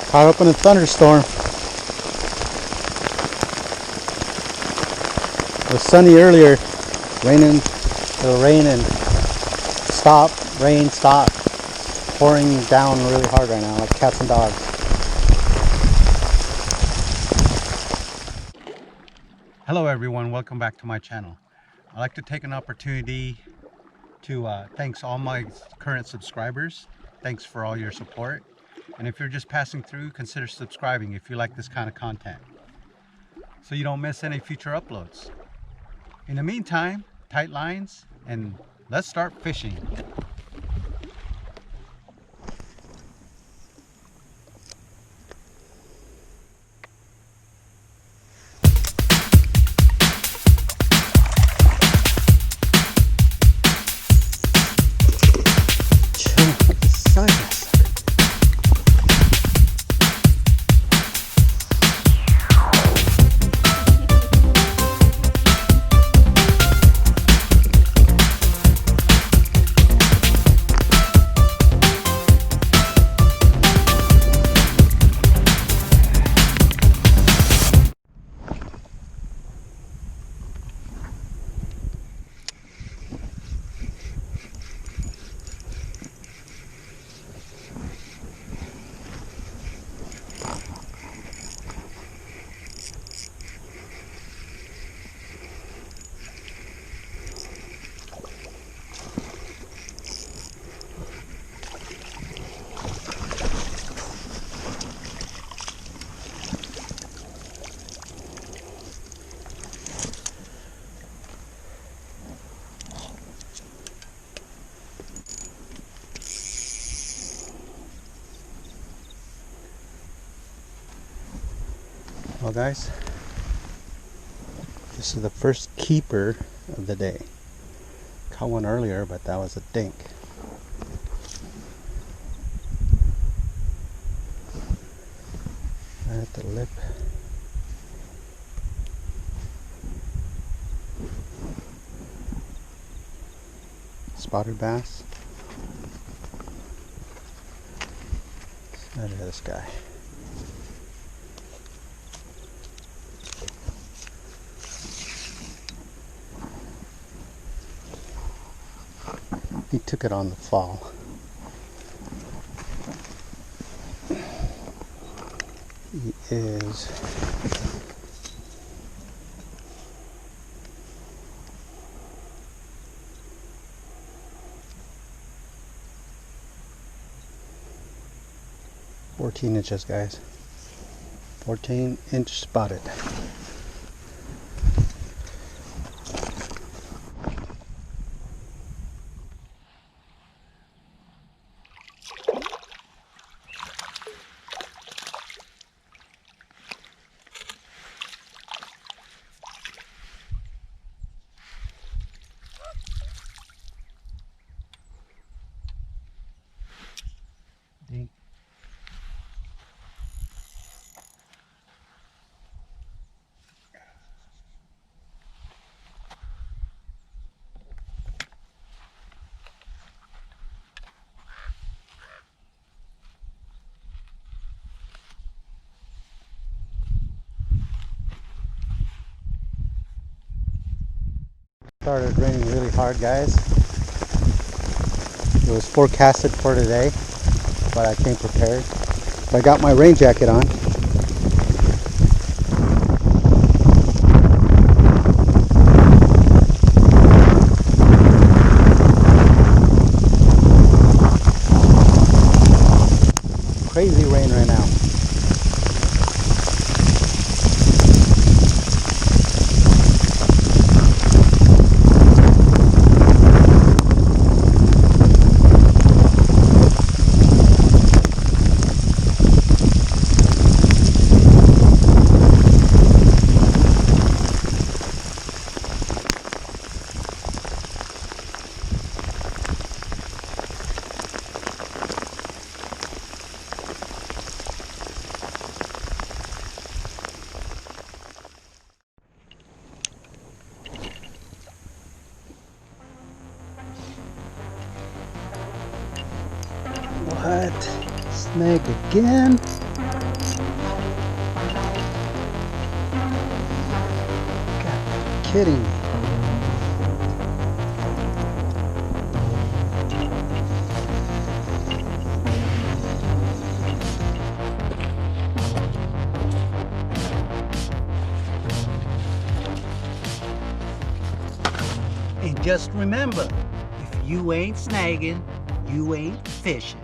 Caught up in a thunderstorm. It was sunny earlier, raining, it'll rain and stop, rain, stop, pouring down really hard right now, like cats and dogs. Hello everyone, welcome back to my channel. I'd like to take an opportunity to thanks all my current subscribers. Thanks for all your support. And if you're just passing through, consider subscribing if you like this kind of content, so you don't miss any future uploads. In the meantime, tight lines and let's start fishing. Well guys, this is the first keeper of the day. Caught one earlier, but that was a dink. Right at the lip. Spotted bass. Look at this guy. He took it on the fall. He is "14 inches, guys. 14-inch spotted. Dink. Started raining really hard, guys. It was forecasted for today, but I came prepared. So I got my rain jacket on. Crazy rain right now. What? Snag again? kidding. And just remember, if you ain't snagging, you ain't fishing.